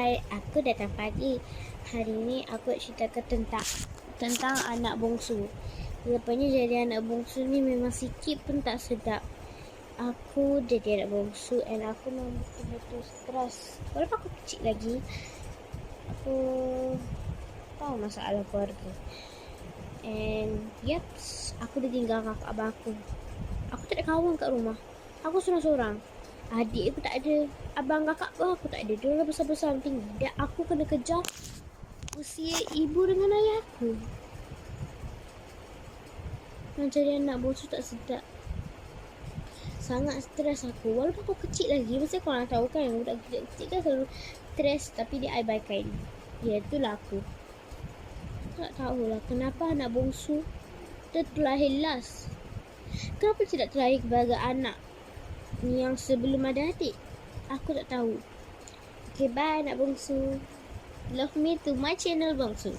Hai, aku datang pagi. Hari ni aku nak ceritakan tentang anak bongsu. Rupanya jadi anak bongsu ni memang sikit pun tak sedap. Aku jadi anak bongsu and aku memang betul-betul stres. Walaupun aku kecil lagi, aku tahu masalah keluarga. And aku ditinggal kakak abang aku. Aku tak ada kawan kat rumah. Aku seorang-seorang. Adik aku tak ada. Abang kakak pun aku tak ada. Diorang besar-besar tinggi. Dan aku kena kejar usia ibu dengan ayah aku. Nak jadi anak bongsu tak sedap. Sangat stres aku. Walaupun aku kecil lagi. Mesti korang tahu kan, budak kecil kan selalu stres tapi dia abaikan. Ya, itulah aku. Tak tahulah kenapa anak bongsu dia terlahir last. Kenapa tidak terlahir sebagai anak yang sebelum ada adik? Aku tak tahu. Okay, bye anak bongsu. Love me to my channel bongsu.